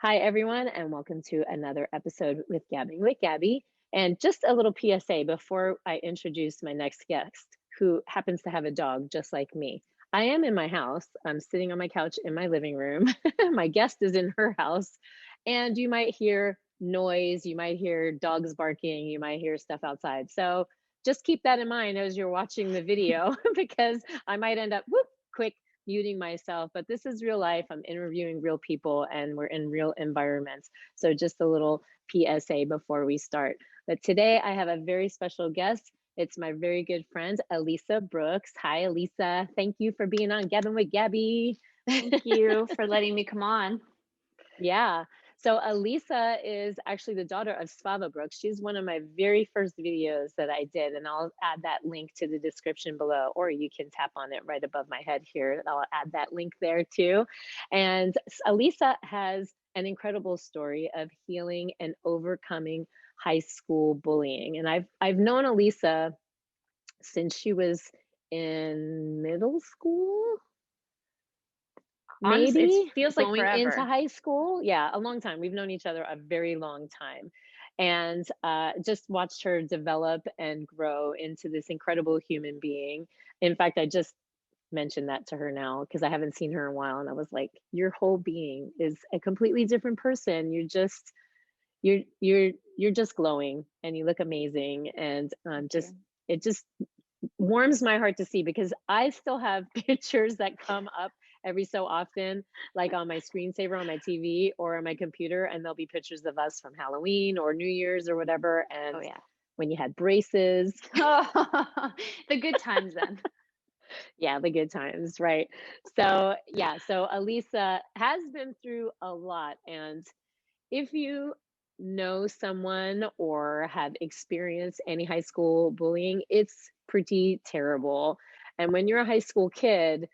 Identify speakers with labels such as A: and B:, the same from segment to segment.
A: Hi, everyone, and welcome to another episode with Gabbing with Gabby. And just a little PSA before I introduce my next guest, who happens to have a dog just like me. I am in my house. I'm sitting on my couch in my living room. My guest is in her house, and you might hear noise, you might hear dogs barking, you might hear stuff outside. So just keep that in mind as you're watching the video because I might end up quick muting myself, but this is real life. I'm interviewing real people and we're in real environments. So just a little PSA before we start. But today I have a very special guest. It's my very good friend, Elisa Brooks. Hi, Elisa. Thank you for being on Gabbing with Gabby.
B: Thank you for letting me come on.
A: Yeah. So Elisa is actually the daughter of Svava Brooks. She's one of my very first videos that I did, and I'll add that link to the description below, or you can tap on it right above my head here. I'll add that link there too. And Elisa has an incredible story of healing and overcoming high school bullying. And I've known Elisa since she was in middle school,
B: Honestly, it
A: maybe
B: feels like
A: going into
B: forever.
A: high school. Yeah, a long time. We've known each other a very long time. And just watched her develop and grow into this incredible human being. In fact, I just mentioned that to her now because I haven't seen her in a while. And I was like, your whole being is a completely different person. You're just glowing and you look amazing. And
B: Thank
A: just
B: you.
A: it just warms my heart to see because I still have pictures that come up every so often, like on my screensaver on my TV or on my computer, and there'll be pictures of us from Halloween or New Year's or whatever.
B: Oh,
A: And
B: yeah.
A: when you had braces,
B: The good times then.
A: yeah, the good times, right? So, yeah, so Elisa has been through a lot. And if you know someone or have experienced any high school bullying, it's pretty terrible. And when you're a high school kid,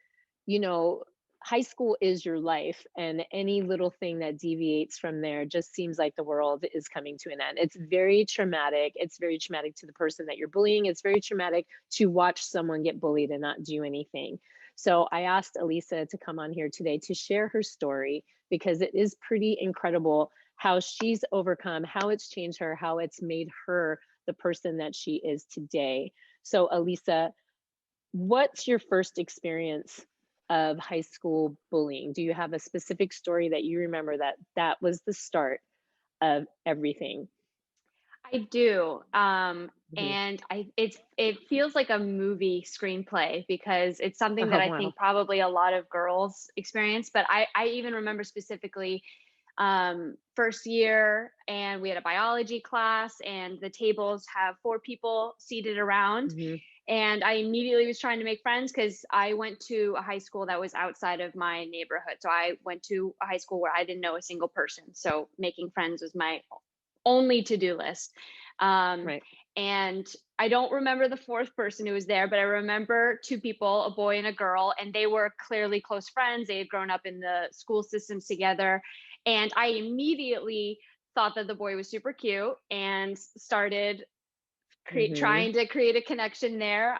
A: you know, high school is your life, and any little thing that deviates from there just seems like the world is coming to an end. It's very traumatic. It's very traumatic to the person that you're bullying. It's very traumatic to watch someone get bullied and not do anything. So I asked Elisa to come on here today to share her story because it is pretty incredible how she's overcome, how it's changed her, how it's made her the person that she is today. So, Elisa, what's your first experience of high school bullying? Do you have a specific story that you remember that was the start of everything?
B: I do.
A: Mhm.
B: And it feels like a movie screenplay because it's something that
A: Oh,
B: I
A: wow.
B: think probably a lot of girls experience. But I even remember specifically first year, and we had a biology class, and the tables have four people seated around.
A: Hmm.
B: And I immediately was trying to make friends because I went to a high school that was outside of my neighborhood. So I went to a high school where I didn't know a single person. So making friends was my only to-do list. Um,
A: Right.
B: and I don't remember the fourth person who was there, but I remember two people, a boy and a girl, and they were clearly close friends. They had grown up in the school systems together. And I immediately thought that the boy was super cute and started
A: Hmm.
B: trying to create a connection there.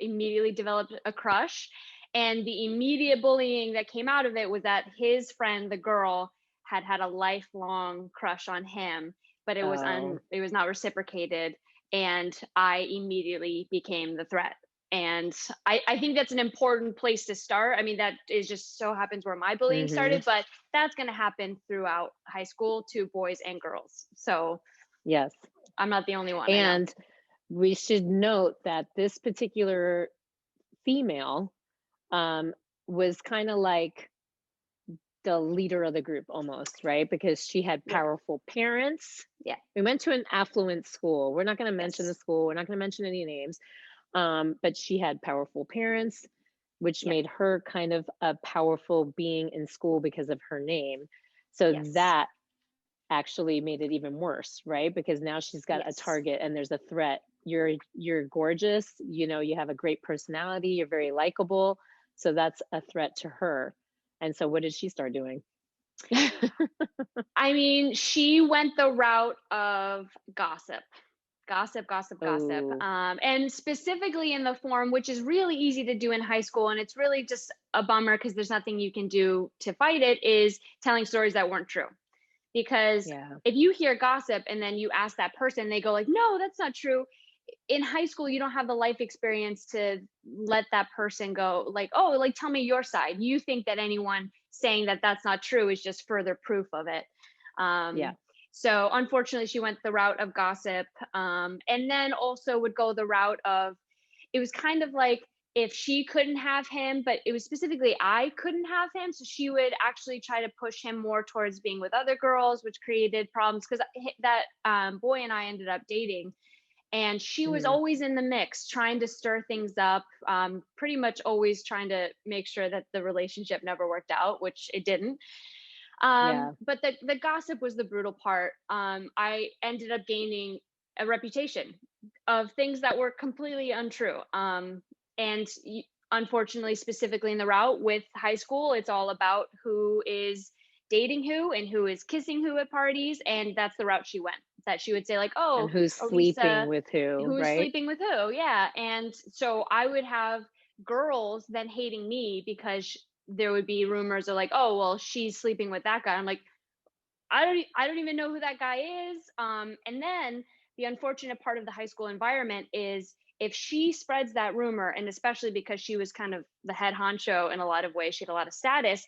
B: Immediately developed a crush. And the immediate bullying that came out of it was that his friend, the girl, had had a lifelong crush on him, but
A: Oh.
B: it was not reciprocated. And I immediately became the threat. And I think that's an important place to start. I mean, that is just so happens where my bullying
A: Hmm.
B: started, but that's going to happen throughout high school to boys and girls. So
A: Yes.
B: I'm not the only one, I know.
A: And we should note that this particular female um, was kind of like the leader of the group almost, right? Because she had
B: Yep.
A: powerful parents.
B: Yeah.
A: We went to an affluent school. We're not going to mention the
B: Yes.
A: school. We're not going to mention any names. But she had powerful parents, which
B: Yep.
A: made her kind of a powerful being in school because of her name. So
B: Yes.
A: that actually made it even worse, right? Because now she's got a
B: Yes.
A: target and there's a threat. You're gorgeous, you have a great personality, you're very likable. So that's a threat to her. And so what did she start doing?
B: I mean, she went the route of gossip. Gossip, gossip, gossip.
A: Oh.
B: And specifically in the form, which is really easy to do in high school. And it's really just a bummer because there's nothing you can do to fight it, is telling stories that weren't true. Because
A: Yeah.
B: if you hear gossip and then you ask that person, they go like, no, that's not true. In high school, you don't have the life experience to let that person go like, oh, like, tell me your side. You think that anyone saying that that's not true is just further proof of it.
A: Yeah.
B: So unfortunately, she went the route of gossip, and then also would go the route of, it was kind of like, if she couldn't have him, but it was specifically I couldn't have him, so she would actually try to push him more towards being with other girls, which created problems because that boy and I ended up dating, and she was
A: Mhm.
B: always in the mix trying to stir things up, pretty much always trying to make sure that the relationship never worked out, which it didn't.
A: Yeah.
B: But the gossip was the brutal part. I ended up gaining a reputation of things that were completely untrue. And unfortunately, specifically in the route with high school, it's all about who is dating who and who is kissing who at parties, and that's the route she went. That she would say like,
A: And
B: "Oh,
A: who's sleeping
B: Elisa,
A: with who,
B: who is
A: right?
B: sleeping with who?" Yeah, and so I would have girls then hating me because there would be rumors of like, oh, well, she's sleeping with that guy. I'm like, I don't even know who that guy is. And then the unfortunate part of the high school environment is, if she spreads that rumor, and especially because she was kind of the head honcho in a lot of ways, she had a lot of status.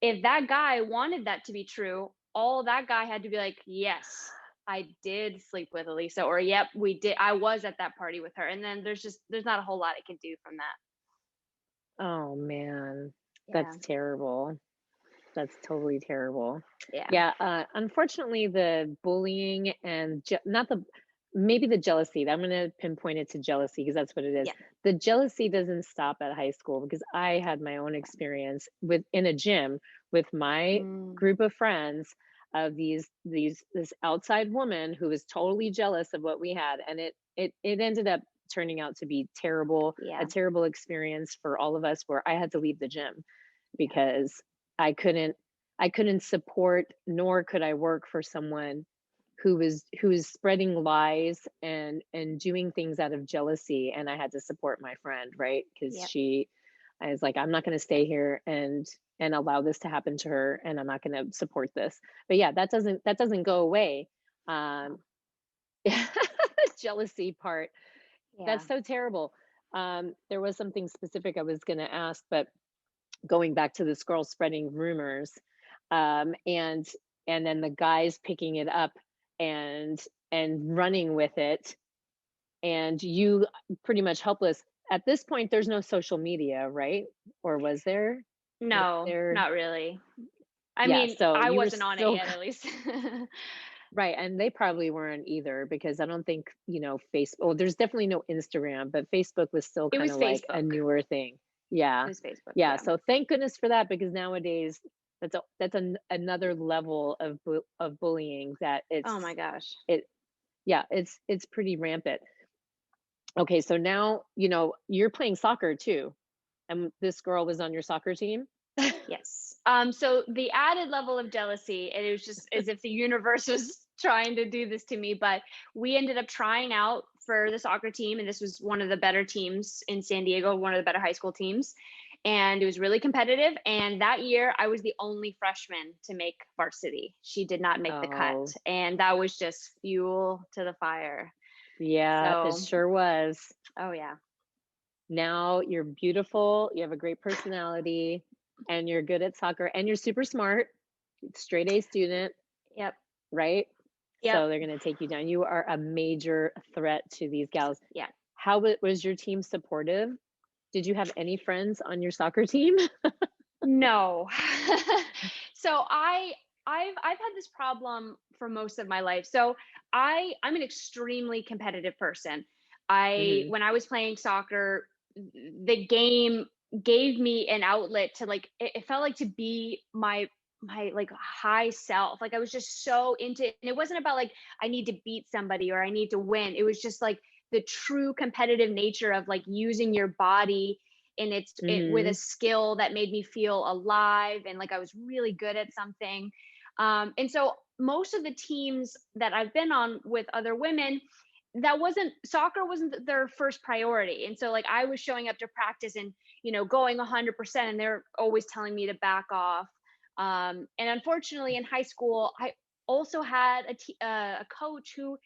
B: If that guy wanted that to be true, all that guy had to be like, yes, I did sleep with Elisa, or yep, we did. I was at that party with her. And then there's not a whole lot I can do from that.
A: Oh man,
B: Yeah.
A: that's terrible. That's totally terrible.
B: Yeah.
A: Yeah, unfortunately, the bullying and not the maybe the jealousy. I'm going to pinpoint it to jealousy because that's what it is.
B: Yeah.
A: The jealousy doesn't stop at high school because I had my own experience with in a gym with my
B: Mm,
A: group of friends of this outside woman who was totally jealous of what we had, and it ended up turning out to be terrible, a
B: yeah.
A: terrible experience for all of us where I had to leave the gym
B: Yeah.
A: because I couldn't I couldn't support nor could I work for someone who was spreading lies and doing things out of jealousy, and I had to support my friend, right? Because
B: Yep.
A: I was like, I'm not going to stay here and allow this to happen to her, and I'm not going to support this. But yeah, that doesn't go away. Um,
B: No.
A: jealousy part,
B: Yeah.
A: that's so terrible. There was something specific I was going to ask, but going back to this girl spreading rumors, um, and and then the guys picking it up and running with it, and you pretty much helpless. At this point, there's no social media, right? Or was there? Was
B: No,
A: there?
B: not really. I
A: Yeah.
B: mean,
A: So
B: I
A: you were
B: wasn't on it
A: still
B: yet, at least.
A: right, and they probably weren't either because I don't think Facebook. Well, there's definitely no Instagram, but Facebook was still
B: It
A: kind
B: was
A: of like a
B: Facebook.
A: newer thing.
B: It
A: Yeah,
B: was Facebook,
A: yeah.
B: yeah.
A: So thank goodness for that because nowadays another level of bullying that
B: Oh my gosh.
A: it yeah it's pretty rampant. Okay, so now you're playing soccer too, and this girl was on your soccer team.
B: Yes. So the added level of jealousy, and it was just as if the universe was trying to do this to me, but we ended up trying out for the soccer team, and this was one of the better teams in San Diego, one of the better high school teams. And it was really competitive. And that year, I was the only freshman to make varsity. She did not make the cut.
A: Oh,
B: And that was just fuel to the fire.
A: yeah, it
B: So,
A: sure was.
B: oh, yeah.
A: Now you're beautiful, you have a great personality, and you're good at soccer, and you're super smart, straight A student,
B: Yep.
A: right?
B: Yep.
A: So they're gonna take you down. You are a major threat to these gals.
B: Yeah.
A: How was your team supportive? Did you have any friends on your soccer team?
B: No. So I've had this problem for most of my life. So I'm an extremely competitive person. I
A: Mhm.
B: When I was playing soccer, the game gave me an outlet to like, it felt like to be my like high self. Like I was just so into it. And it wasn't about like I need to beat somebody or I need to win. It was just like the true competitive nature of like using your body and it with a
A: Mhm.
B: skill that made me feel alive and like I was really good at something. And so most of the teams that I've been on with other women, soccer wasn't their first priority. And so like I was showing up to practice and, going 100%, and they're always telling me to back off. And unfortunately in high school, I also had a coach who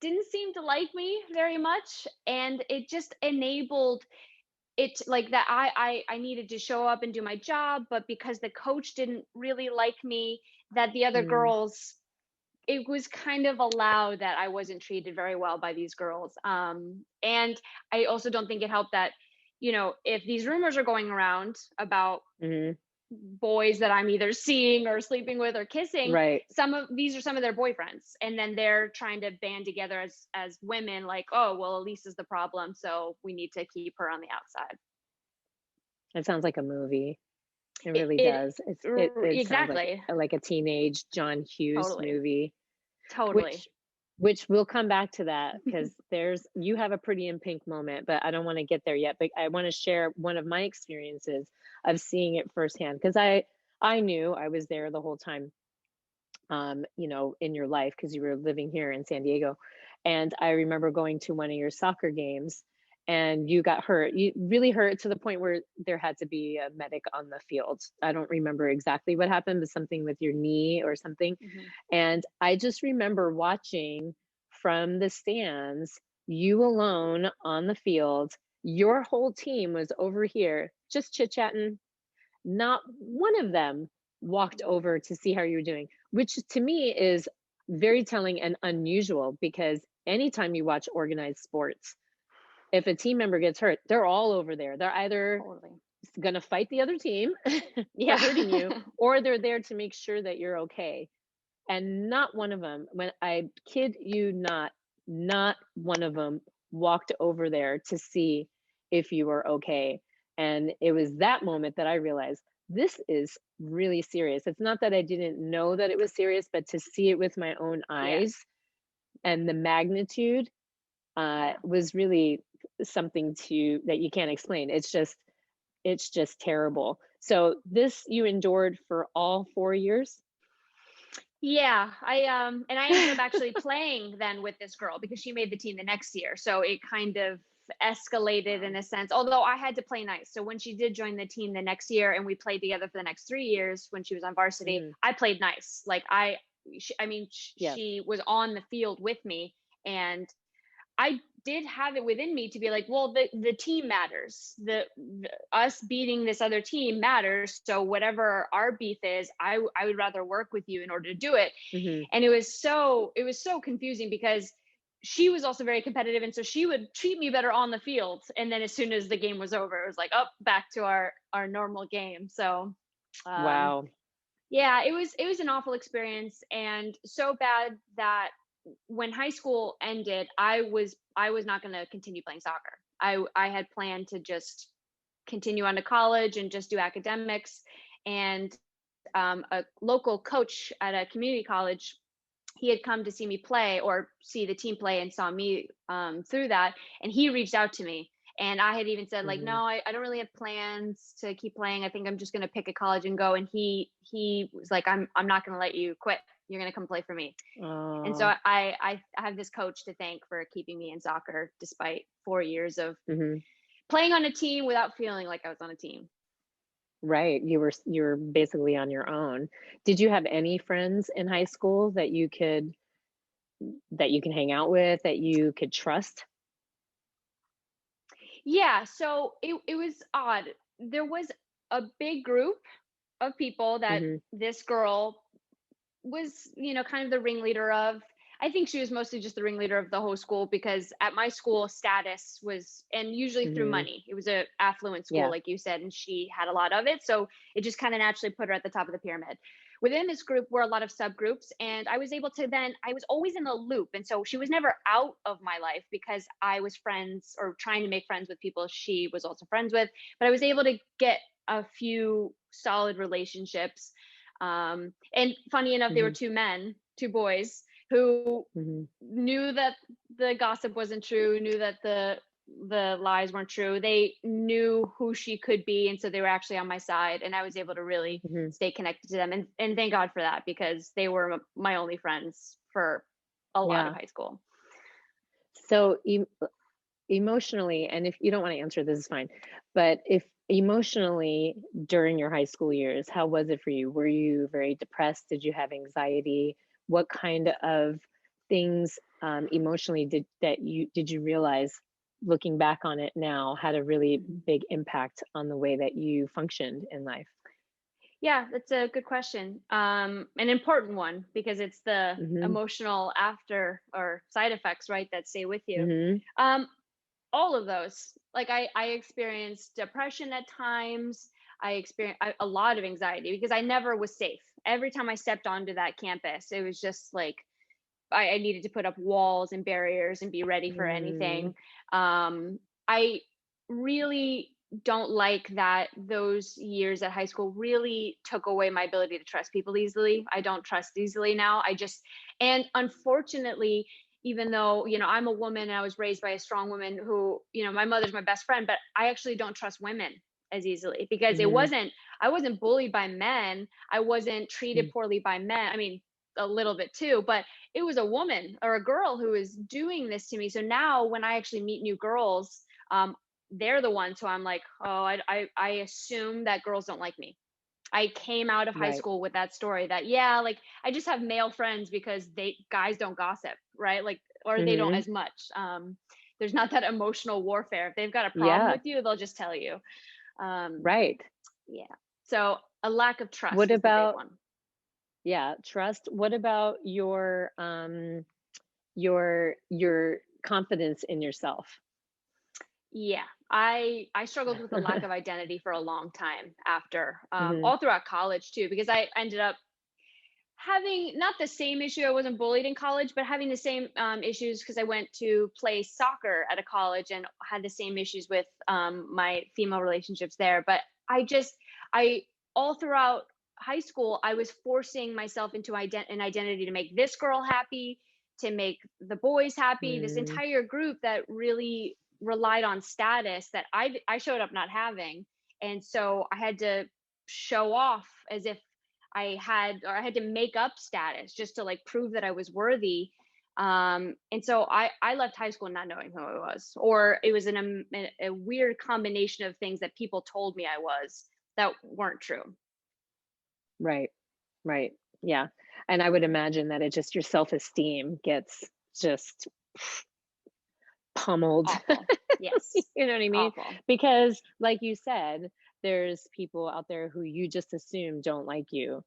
B: didn't seem to like me very much, and it just enabled it, like that I needed to show up and do my job, but because the coach didn't really like me, that the other
A: Mm,
B: girls, it was kind of allowed that I wasn't treated very well by these girls. And I also don't think it helped that, if these rumors are going around about
A: mhm.
B: boys that I'm either seeing or sleeping with or kissing,
A: Right.
B: these are some of their boyfriends, and then they're trying to band together as women, like, oh well, Elisa's the problem, so we need to keep her on the outside.
A: It sounds like a movie. It
B: It,
A: really
B: it
A: does. It sounds
B: exactly,
A: like a teenage John Hughes
B: totally,
A: movie,
B: totally.
A: which we'll come back to that because you have a Pretty in Pink moment, but I don't want to get there yet. But I want to share one of my experiences of seeing it firsthand because I knew I was there the whole time, in your life because you were living here in San Diego. And I remember going to one of your soccer games and you got hurt. You really hurt to the point where there had to be a medic on the field. I don't remember exactly what happened, but something with your knee or something.
B: Hmm.
A: And I just remember watching from the stands, you alone on the field. Your whole team was over here just chit chatting. Not one of them walked over to see how you were doing, which to me is very telling and unusual because anytime you watch organized sports, if a team member gets hurt, they're all over there. They're either
B: Totally.
A: going to fight the other team for
B: Yeah.
A: hurting you, or they're there to make sure that you're okay. And not one of them, when I kid you not, not one of them walked over there to see if you were okay. And it was that moment that I realized this is really serious. It's not that I didn't know that it was serious, but to see it with my own
B: Yeah.
A: eyes and the magnitude
B: Yeah.
A: was really something to that you can't explain. It's just terrible. So this you endured for all 4 years.
B: Yeah, and I ended up actually playing then with this girl because she made the team the next year. So it kind of escalated in
A: Wow.
B: a sense. Although I had to play nice. So when she did join the team the next year and we played together for the next 3 years when she was on varsity,
A: Hmm.
B: I played nice. Like I mean,
A: Yeah.
B: she was on the field with me, and I did have it within me to be like, well, the team matters. The us beating this other team matters. So whatever our beef is, I would rather work with you in order to do it.
A: Hmm.
B: And it was so confusing because she was also very competitive, and so she would treat me better on the field, and then as soon as the game was over, it was like, up back to our normal game. So um
A: Wow.
B: yeah, it was an awful experience, and so bad that when high school ended, I was not going to continue playing soccer. I had planned to just continue on to college and just do academics. And a local coach at a community college, he had come to see me play or see the team play and saw me through that, and he reached out to me. And I had even said like, no,
A: Mhm.
B: I don't really have plans to keep playing. I think I'm just going to pick a college and go. And he was like, I'm not going to let you quit. You're going to come play for me. And so
A: Oh.
B: I have this coach to thank for keeping me in soccer despite 4 years of
A: Mhm.
B: playing on a team without feeling like I was on a team.
A: Right, you were basically on your own. Did you have any friends in high school that you can hang out with, that you could trust?
B: Yeah, so it was odd. There was a big group of people that
A: Mhm.
B: this girl was, kind of the ringleader of. I think she was mostly just the ringleader of the whole school because at my school, status was, and usually through
A: Mhm.
B: money. It was a affluent school,
A: Yeah.
B: like you said, and she had a lot of it. So it just kind of naturally put her at the top of the pyramid. Within this group were a lot of subgroups, and I was able to then, I was always in the loop. And so she was never out of my life because I was friends or trying to make friends with people she was also friends with. But I was able to get a few solid relationships. And funny enough, they were
A: Mhm.
B: two men, two boys who
A: Mhm.
B: knew that the gossip wasn't true, knew that the lies weren't true. They knew who she could be, and so they were actually on my side, and I was able to really
A: Mhm.
B: stay connected to them, and thank God for that because they were my only friends for a lot of
A: Yeah.
B: high school.
A: So emotionally, and if you don't want to answer, this is fine. But if emotionally during your high school years, how was it for you? Were you very depressed? Did you have anxiety? What kind of things emotionally did you realize looking back on it now had a really
B: Mhm.
A: big impact on the way that you functioned in life?
B: Yeah, that's a good question. An important one because it's the
A: Mm-hmm.
B: emotional after or side effects, right, that stay with you.
A: Mm-hmm.
B: Um, all of those. Like I experienced depression at times. I experienced a lot of anxiety because I never was safe. Every time I stepped onto that campus, it was just like I needed to put up walls and barriers and be ready for
A: Mm,
B: anything. I really don't like that those years at high school really took away my ability to trust people easily. I don't trust easily now. And unfortunately, even though, I'm a woman and I was raised by a strong woman who, my mother's my best friend, but I actually don't trust women as easily because
A: mhm,
B: I wasn't bullied by men. I wasn't treated
A: mm,
B: poorly by men. I mean, a little bit too, but it was a woman or a girl who was doing this to me. So now when I actually meet new girls, um, they're the ones who I'm like, oh, I assume that girls don't like me. I came out of high
A: right.
B: school with that story that, yeah, like I just have male friends because guys don't gossip, right? Like, or they don't
A: Mhm,
B: as much. There's not that emotional warfare. If they've got a problem
A: yeah,
B: with you, they'll just tell you. Um,
A: right.
B: yeah. So a lack of trust
A: What
B: was the big
A: about
B: one.
A: yeah, trust. What about your confidence in yourself?
B: Yeah, I struggled with a lack of identity for a long time after,
A: Mhm,
B: all throughout college too, because I ended up having not the same issue. I wasn't bullied in college, but having the same issues because I went to play soccer at a college and had the same issues with my female relationships there. But I all throughout high school, I was forcing myself into an identity to make this girl happy, to make the boys happy. This
A: mm,
B: entire group that really relied on status that I showed up not having, and so I had to show off as if I had to make up status just to like prove that I was worthy. And so I left high school not knowing who I was, or it was a weird combination of things that people told me I was that weren't true.
A: right, right, yeah, and I would imagine that it just your self-esteem gets just pummeled.
B: Awful. Yes.
A: You know what I mean?
B: Awful.
A: Because like you said, there's people out there who you just assume don't like you,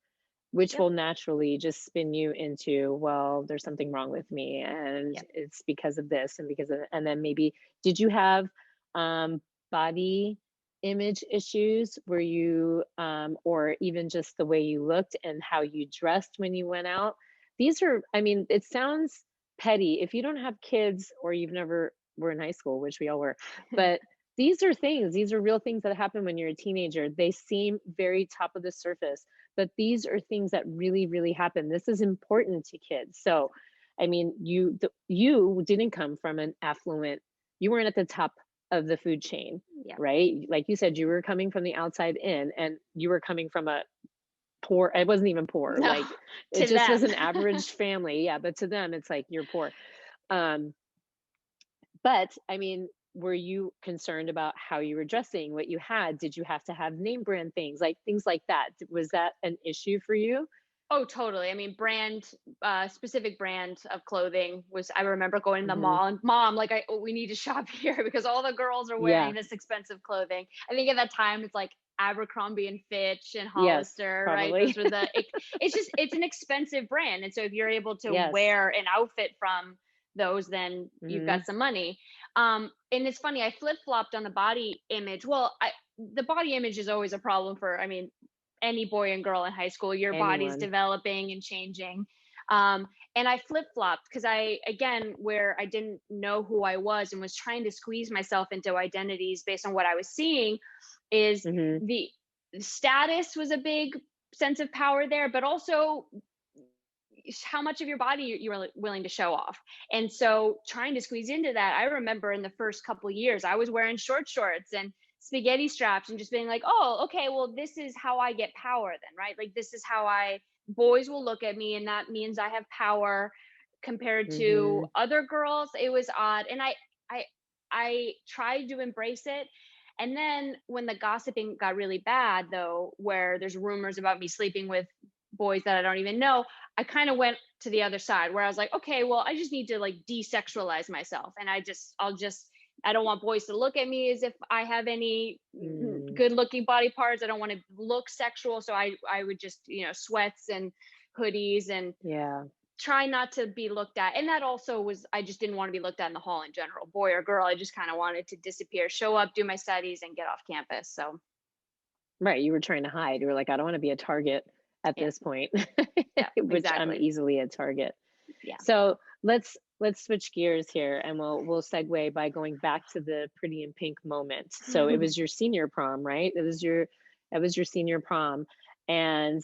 A: which
B: Yep.
A: will naturally just spin you into, well, there's something wrong with me and
B: Yep.
A: it's because of this and because of, and then maybe did you have um body image issues? Were you or even just the way you looked and how you dressed when you went out? These are, I mean, it sounds petty if you don't have kids or you've never were in high school, which we all were, but these are things, these are real things that happen when you're a teenager. They seem very top of the surface, but these are things that really, really happen. This is important to kids. So, I mean, you didn't come from an affluent, you weren't at the top of the food chain,
B: Yep.
A: right? Like you said, you were coming from the outside in and you were coming from a poor, it wasn't even poor,
B: No,
A: like it
B: to
A: just was
B: them.
A: an average family. Yeah, but to them it's like you're poor. Um but I mean, were you concerned about how you were dressing, what you had? Did you have to have name brand things like that? Was that an issue for you?
B: Oh, totally. I mean, specific brand of clothing was, I remember going to the
A: Mhm.
B: mall and mom, like, we need to shop here because all the girls are wearing
A: Yeah.
B: this expensive clothing. I think at that time it's like Abercrombie and Fitch and
A: Yes,
B: Hollister, right?
A: probably.
B: Those were it's an expensive brand. And so if you're able to
A: Yes.
B: wear an outfit from those, then you've got
A: Mhm.
B: some money. And it's funny, I flip flopped on the body image. The body image is always a problem for, I mean, any boy and girl in high school. Your body's
A: Anyone.
B: developing and changing. And I flip flopped because again, where I didn't know who I was and was trying to squeeze myself into identities based on what I was seeing, is
A: Mhm.
B: the status was a big sense of power there, but also how much of your body you're willing to show off. And so trying to squeeze into that, I remember in the first couple of years, I was wearing short shorts and spaghetti straps and just being like, oh, okay, well, this is how I get power then, right? Like, this is how boys will look at me and that means I have power. compared to
A: Mm-hmm.
B: other girls. It was odd. And I I tried to embrace it. And then when the gossiping got really bad though, where there's rumors about me sleeping with boys that I don't even know, I kind of went to the other side where I was like, okay, well, I just need to like desexualize myself. And I don't want boys to look at me as if I have any
A: Mm,
B: good looking body parts. I don't want to look sexual. So I would just, sweats and hoodies and
A: yeah.
B: try not to be looked at. And that also was, I just didn't want to be looked at in the hall in general, boy or girl. I just kind of wanted to disappear, show up, do my studies, and get off campus. So,
A: Right. You were trying to hide. You were like, I don't want to be a target at
B: yeah,
A: this point,
B: yeah,
A: which I'm
B: exactly.
A: easily a target.
B: Yeah.
A: So let's switch gears here, and we'll segue by going back to the Pretty in Pink moment. So it was your senior prom, right? It was your senior prom, and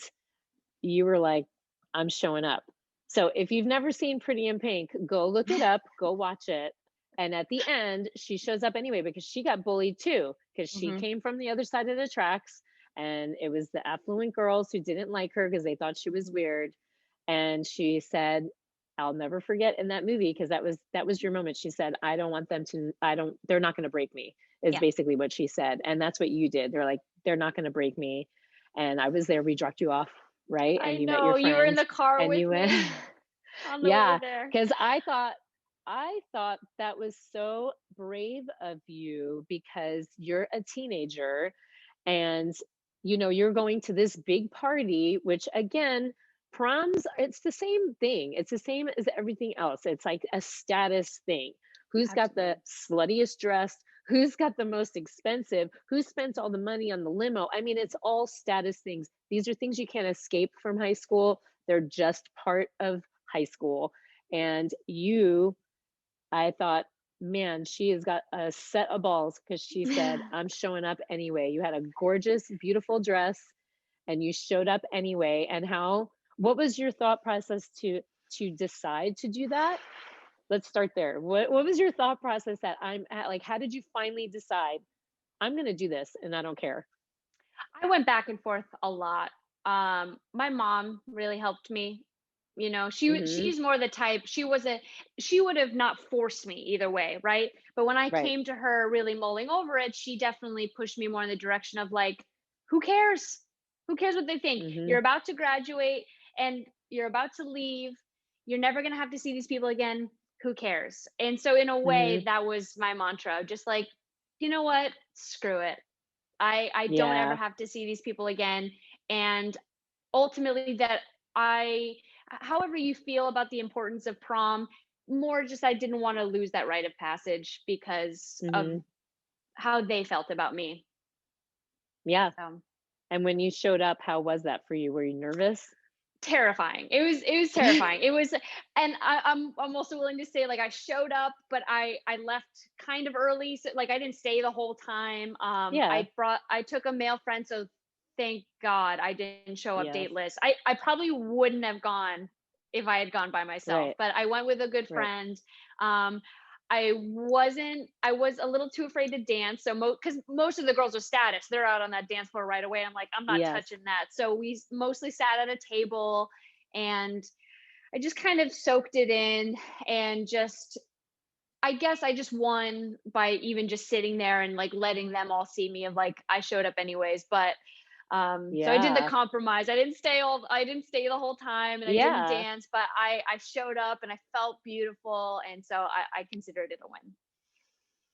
A: you were like, I'm showing up. So if you've never seen Pretty in Pink, go look it up, go watch it. And at the end, she shows up anyway because she got bullied too, because she
B: Hmm.
A: came from the other side of the tracks. And it was the affluent girls who didn't like her because they thought she was weird. And she said, I'll never forget in that movie, because that was your moment. She said, I don't want them to, they're not going to break me, is
B: Yeah.
A: basically what she said. And that's what you did. They're like, they're not going to break me. And I was there. We dropped you off, right?
B: I
A: And you met your
B: know you were in
A: friends
B: the car
A: and
B: with
A: you went,
B: me on the way
A: yeah,
B: there.
A: because I thought that was so brave of you, because you're a teenager and you're going to this big party, which again, proms, it's the same thing. It's the same as everything else. It's like a status thing. Who's got the
B: Absolutely.
A: sluttiest dress? Who's got the most expensive? Who spent all the money on the limo? I mean, it's all status things. These are things you can't escape from high school. They're just part of high school. And I thought, man, she has got a set of balls, because she said, I'm showing up anyway. You had a gorgeous, beautiful dress and you showed up anyway. And what was your thought process to decide to do that? Let's start there. What was your thought process that I'm at? Like, how did you finally decide, I'm going to do this and I don't care?
B: I went back and forth a lot. My mom really helped me.
A: Hmm.
B: She's more the type, she would have not forced me either way, right? But when I
A: Right.
B: came to her really mulling over it, she definitely pushed me more in the direction of like, who cares? Who cares what they think? You're
A: Hmm.
B: about to graduate and you're about to leave. You're never going to have to see these people again. Who cares? And so in a
A: Hmm.
B: way that was my mantra, just like, you know what? Screw it. I don't ever
A: Yeah.
B: have to see these people again. And ultimately that I however you feel about the importance of prom, more just I didn't want to lose that rite of passage because of
A: Hmm.
B: how they felt about me.
A: Yeah.
B: So
A: And when you showed up, how was that for you? Were you nervous?
B: terrifying. It was terrifying. It was, and I'm also willing to say like I showed up, but I left kind of early. So like I didn't stay the whole time.
A: Yeah.
B: I took a male friend, so thank God I didn't show up
A: Yes.
B: dateless. I probably wouldn't have gone if I had gone by myself,
A: Right.
B: but I went with a good
A: Right.
B: friend. Um, I was a little too afraid to dance. So because most of the girls are status, they're out on that dance floor right away. I'm like, I'm not
A: Yes.
B: touching that. So we mostly sat at a table and I just kind of soaked it in and just I guess I just won by even just sitting there and like letting them all see me of like I showed up anyways. But so I did the
A: Yeah.
B: compromise. I didn't stay the whole time and I didn't
A: Yeah.
B: dance, but I showed up and I felt beautiful. And so I considered it a win.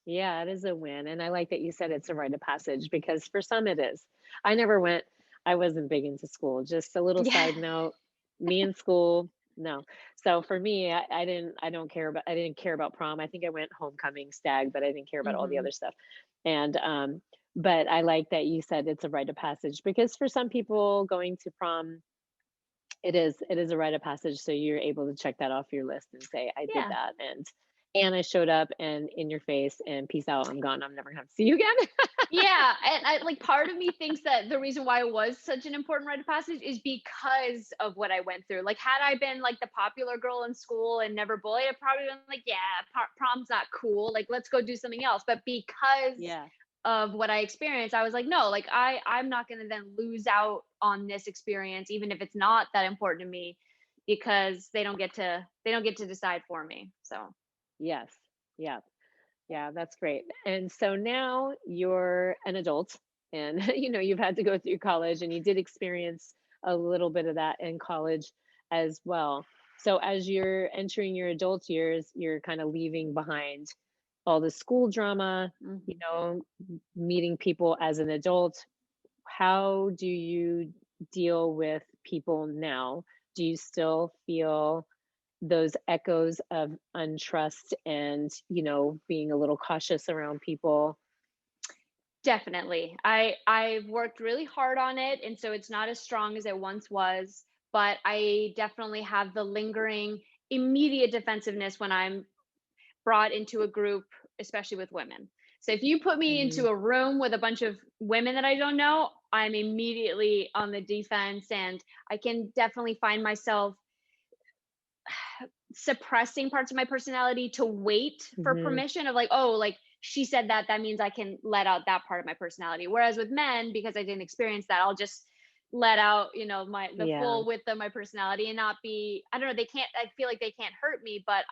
A: Yeah, it is a win. And I like that you said it's a rite of passage, because for some it is. I never went, I wasn't big into school. Just a little
B: Yeah.
A: side note, me in school, no. So for me, I didn't care about prom. I think I went homecoming, stag, but I didn't care about all the
B: Hmm.
A: other stuff. And but I like that you said it's a rite of passage, because for some people going to prom, it is a rite of passage. So you're able to check that off your list and say, I did
B: Yeah.
A: that. And I showed up, and in your face, and peace out, I'm gone, I'm never gonna have to see you again.
B: Yeah, and I like part of me thinks that the reason why it was such an important rite of passage is because of what I went through. Like, had I been like the popular girl in school and never bullied, I'd probably been like, yeah, prom's not cool. Like, let's go do something else. But because
A: Yeah.
B: of what I experienced, I was like, no, like I'm not gonna then lose out on this experience, even if it's not that important to me, because they don't get to decide for me. So
A: Yes. Yeah. Yeah, that's great. And so now you're an adult and you've had to go through college and you did experience a little bit of that in college as well. So as you're entering your adult years, you're kind of leaving behind all the school drama, you
B: mhm.
A: know, meeting people as an adult. How do you deal with people now? Do you still feel those echoes of untrust and, being a little cautious around people?
B: Definitely. I've worked really hard on it, and so it's not as strong as it once was, but I definitely have the lingering immediate defensiveness when I'm brought into a group, especially with women. So if you put me
A: Mhm.
B: into a room with a bunch of women that I don't know, I'm immediately on the defense, and I can definitely find myself suppressing parts of my personality to wait for
A: Mhm.
B: permission of like, oh, like she said that, that means I can let out that part of my personality. Whereas with men, because I didn't experience that, I'll just let out, my the
A: Yeah,
B: full width of my personality and not be, I don't know, they can't, I feel like they can't hurt me, but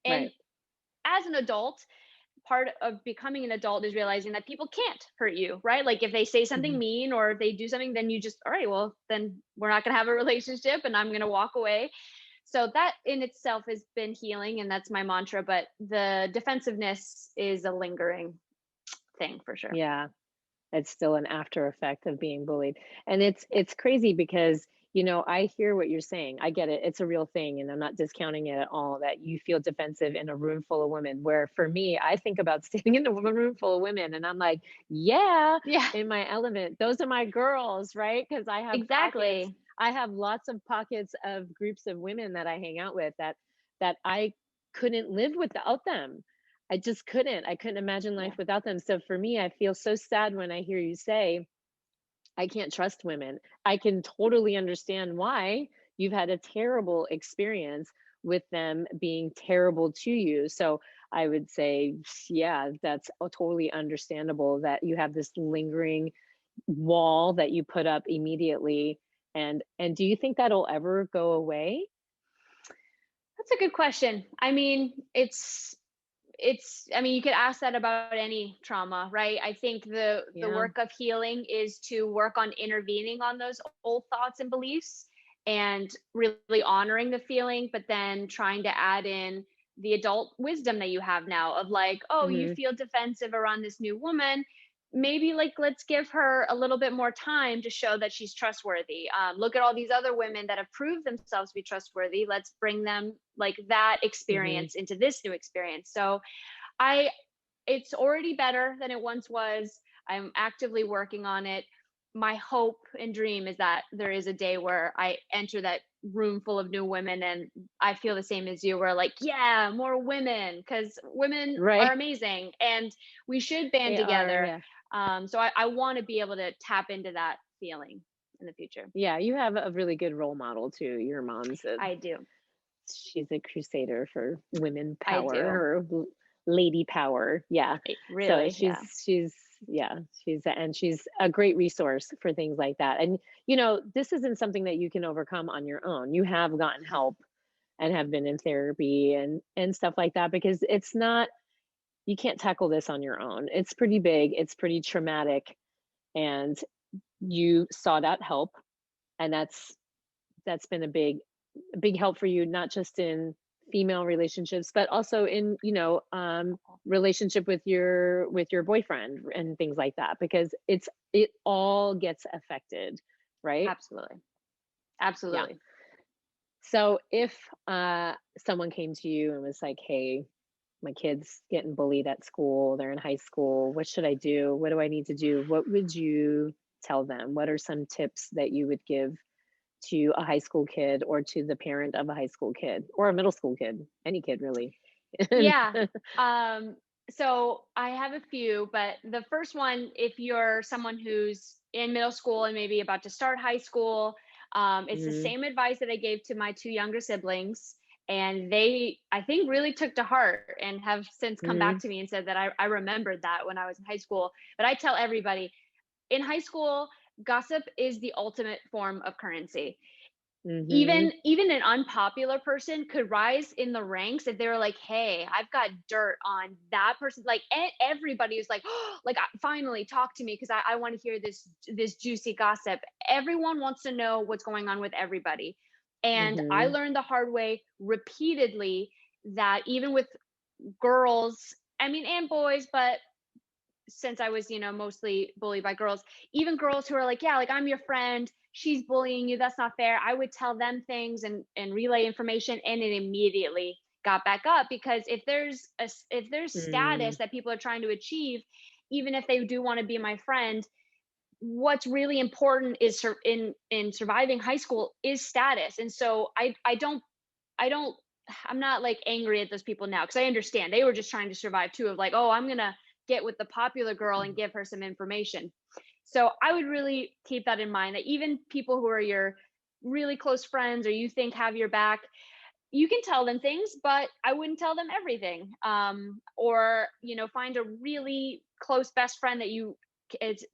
B: and
A: right.
B: as an adult, part of becoming an adult is realizing that people can't hurt you, right? Like if they say something
A: Mhm.
B: mean or if they do something, then you just, all right, well, then we're not going to have a relationship and I'm going to walk away. So that in itself has been healing and that's my mantra, but the defensiveness is a lingering thing for sure.
A: Yeah. It's still an after effect of being bullied. And it's crazy because, I hear what you're saying. I get it. It's a real thing and I'm not discounting it at all that you feel defensive in a room full of women. Where for me, I think about standing in a room full of women and I'm like, yeah,
B: Yeah,
A: in my element. Those are my girls, right? Because
B: exactly.
A: I have lots of pockets of groups of women that I hang out with that I couldn't live without them. I just couldn't. I couldn't imagine
B: Yeah.
A: life without them. So for me, I feel so sad when I hear you say, I can't trust women. I can totally understand why you've had a terrible experience with them being terrible to you. So I would say, yeah, that's totally understandable that you have this lingering wall that you put up immediately. And do you think that'll ever go away?
B: That's a good question. I mean, I mean, you could ask that about any trauma, right? I think the
A: Yeah.
B: work of healing is to work on intervening on those old thoughts and beliefs and really honoring the feeling, but then trying to add in the adult wisdom that you have now of like, oh, you
A: Hmm.
B: feel defensive around this new woman, maybe like let's give her a little bit more time to show that she's trustworthy. Look at all these other women that have proved themselves to be trustworthy, let's bring them like that
A: Hmm.
B: experience into this new experience. So I it's already better than it once was. I'm actively working on it. My hope and dream is that there is a day where I enter that room full of new women and I feel the same as you. We're like, yeah, more women because women are
A: Right.
B: amazing and we should band
A: They are.
B: together.
A: Yeah.
B: So I want to be able to tap into that feeling in the future.
A: Yeah, you have a really good role model too. Your mom's
B: I do.
A: she's a crusader for women
B: I
A: power
B: do.
A: or lady power. Yeah. So
B: Really.
A: she's
B: Yeah.
A: she's yeah, she's a great resource for things like that. And this isn't something that you can overcome on your own. You have gotten help and have been in therapy and stuff like that because it's not you can't tackle this on your own. It's pretty big, it's pretty traumatic and you sought out help and that's been a big help for you, not just in female relationships, but also in, relationship with your boyfriend and things like that, because it all gets affected, right?
B: Absolutely.
A: Yeah.
B: Absolutely.
A: So if someone came to you and was like, hey, my kid's getting bullied at school, they're in high school, what should I do? What do I need to do? What would you tell them? What are some tips that you would give to a high school kid or to the parent of a high school kid or a middle school kid, any kid really.
B: Yeah. Um, so I have a few, but the first one, if you're someone who's in middle school and maybe about to start high school, it's the
A: Mhm,
B: same advice that I gave to my two younger siblings. And they, I think, really took to heart and have since come back
A: mhm,
B: to me and said that I remembered that when I was in high school. But I tell everybody in high school, gossip is the ultimate form of currency.
A: Mhm.
B: Even an unpopular person could rise in the ranks if they were like, "Hey, I've got dirt on that person." Like everybody was like, oh, like finally talk to me because I want to hear this juicy gossip. Everyone wants to know what's going on with everybody. And I
A: Mhm.
B: learned the hard way repeatedly that even with girls, I mean, and boys, but since I was, mostly bullied by girls, even girls who are like, yeah, like I'm your friend, she's bullying you, that's not fair. I would tell them things and relay information, and it immediately got back up because if there's
A: Mm.
B: status that people are trying to achieve, even if they do want to be my friend, what's really important is in surviving high school is status. And so I don't I'm not like angry at those people now because I understand they were just trying to survive too, of like, oh, I'm gonna get with the popular girl and give her some information. So I would really keep that in mind, that even people who are your really close friends or you think have your back, you can tell them things, but I wouldn't tell them everything. Or find a really close best friend that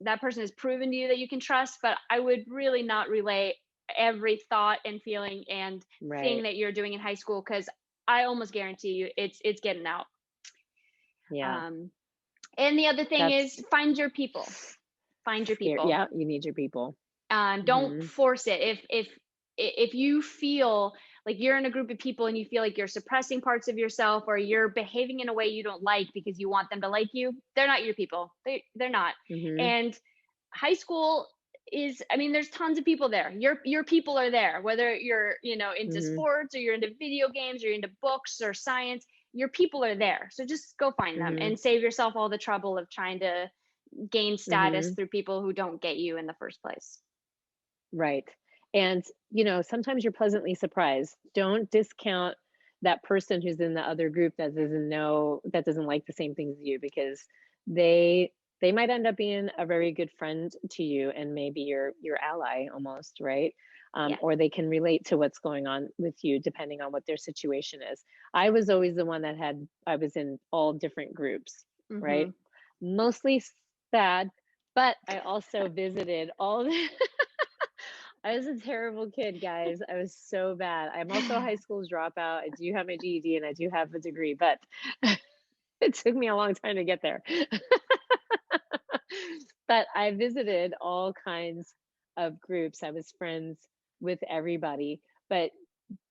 B: that person has proven to you that you can trust. But I would really not relay every thought and feeling and thing
A: Right.
B: that you're doing in high school, because I almost guarantee you it's getting out.
A: Yeah.
B: Um, and the other thing
A: That's
B: is find your people. Find your
A: scary.
B: people.
A: Yeah, you need your people.
B: Don't
A: Mhm.
B: force it. If you feel like you're in a group of people and you feel like you're suppressing parts of yourself or you're behaving in a way you don't like because you want them to like you, they're not your people. They're not.
A: Mhm.
B: And high school is, I mean, there's tons of people there. Your people are there, whether you're, into
A: Mhm.
B: sports or you're into video games or you're into books or science, your people are there. So just go find them
A: Mhm.
B: and save yourself all the trouble of trying to gain status
A: Mhm.
B: through people who don't get you in the first place.
A: Right. And, sometimes you're pleasantly surprised. Don't discount that person who's in the other group that doesn't like the same things as you, because they they might end up being a very good friend to you and maybe your ally almost, right?
B: Yeah.
A: Or they can relate to what's going on with you depending on what their situation is. I was always the one I was in all different groups, right?
B: Mhm.
A: Mostly sad, but I also visited all the I was a terrible kid, guys. I was so bad. I'm also a high school dropout. I do have my GED and I do have a degree, but it took me a long time to get there. But I visited all kinds of groups. I was friends with everybody, but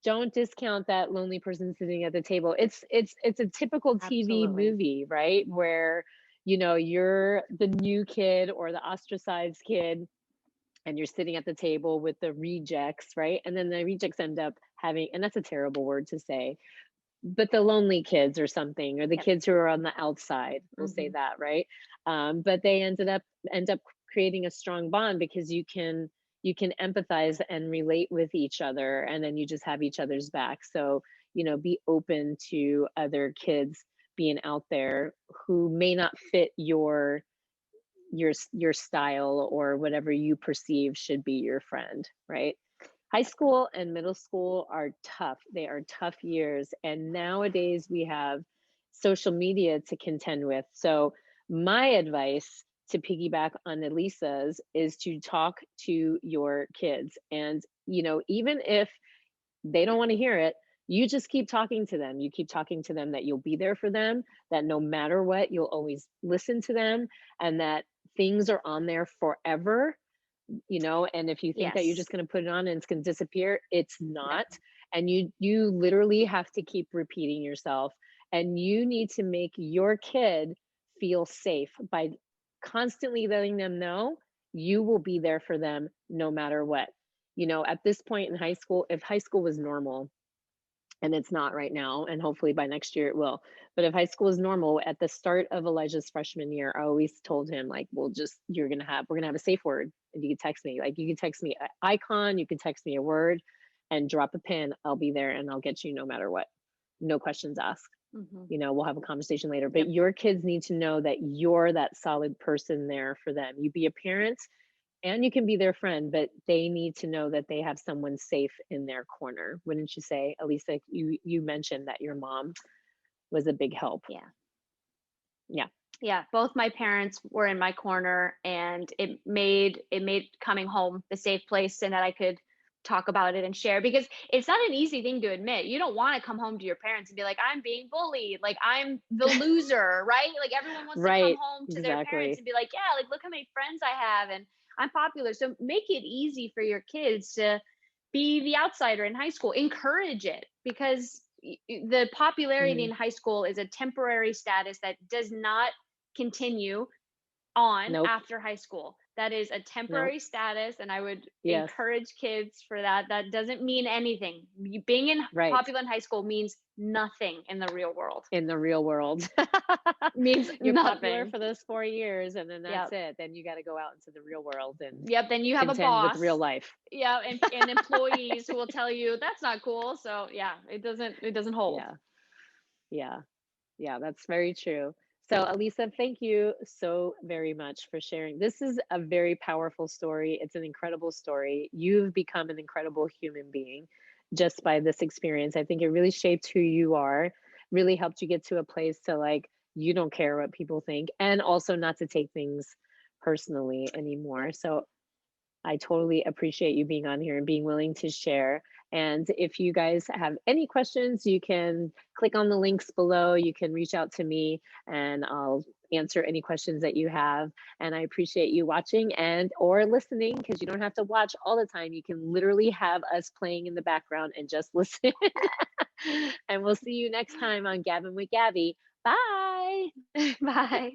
A: don't discount that lonely person sitting at the table. It's a typical TV
B: Absolutely.
A: movie, right? Where you're the new kid or the ostracized kid and you're sitting at the table with the rejects, right? And then the rejects end up having, and that's a terrible word to say, but the lonely kids or something, or the
B: Yep.
A: kids who are on the outside, we'll say
B: Mhm.
A: that, right? But they end up creating a strong bond because you can empathize and relate with each other, and then you just have each other's back. So be open to other kids being out there who may not fit your style or whatever you perceive should be your friend, right? High school and middle school are tough. They are tough years, and nowadays we have social media to contend with. So my advice, to piggyback on Elisa's, is to talk to your kids, and even if they don't want to hear it, you just keep talking to them. You keep talking to them that you'll be there for them, that no matter what, you'll always listen to them, and that things are on there forever. And if you think that you're
B: Yes.
A: just going to put it on and it's going to disappear, it's
B: No.
A: not. And you literally have to keep repeating yourself, and you need to make your kid feel safe by constantly letting them know you will be there for them no matter what. At this point in high school, if high school was normal, and it's not right now, and hopefully by next year it will. But if high school is normal, at the start of Elijah's freshman year, I always told him, like, we'll just, we're gonna have a safe word, and you can text me. Like, you can text me an icon, you can text me a word, and drop a pin. I'll be there and I'll get you no matter what. No questions asked.
B: Mhm.
A: We'll have a conversation later. But
B: Yep.
A: your kids need to know that you're that solid person there for them. You be a parent and you can be their friend, but they need to know that they have someone safe in their corner. Wouldn't you say, Elisa? You mentioned that your mom was a big help.
B: Yeah.
A: Yeah.
B: Yeah, both my parents were in my corner, and it made coming home the safe place and that I could talk about it and share, because it's not an easy thing to admit. You don't want to come home to your parents and be like, I'm being bullied, like I'm the loser, right? Like everyone wants to come
A: Right.
B: home to their parents
A: Exactly.
B: and be like, yeah, like look how many friends I have and I'm popular. So make it easy for your kids to be the outsider in high school. Encourage it, because the popularity
A: Hmm.
B: in high school is a temporary status that does not continue on
A: Nope.
B: after high school. That is a
A: Nope.
B: temporary status, and I would
A: Yes.
B: encourage kids for that. That doesn't mean anything. Being in
A: Right.
B: popular in high school means nothing in the real world.
A: In the real world.
B: Means
A: You're popular
B: nothing.
A: for those 4 years, and then that's
B: Yep.
A: it. Then you got to go out into the real world and
B: Yep. Then you have a
A: contend with
B: boss.
A: real life.
B: Yeah, and employees who will tell you that's not cool. So yeah, it doesn't hold.
A: Yeah. Yeah. Yeah, that's very true. So, Elisa, thank you so very much for sharing. This is a very powerful story. It's an incredible story. You've become an incredible human being just by this experience. I think it really shaped who you are, really helped you get to a place to like, you don't care what people think, and also not to take things personally
B: Yep.
A: anymore. So, I totally appreciate you being on here and being willing to share. And if you guys have any questions, you can click on the links below. You can reach out to me and I'll answer any questions that you have. And I appreciate you watching and or listening, because you don't have to watch all the time. You can literally have us playing in the background and just listen. And we'll see you next time on Gabbing with Gabby. Bye.
B: Bye.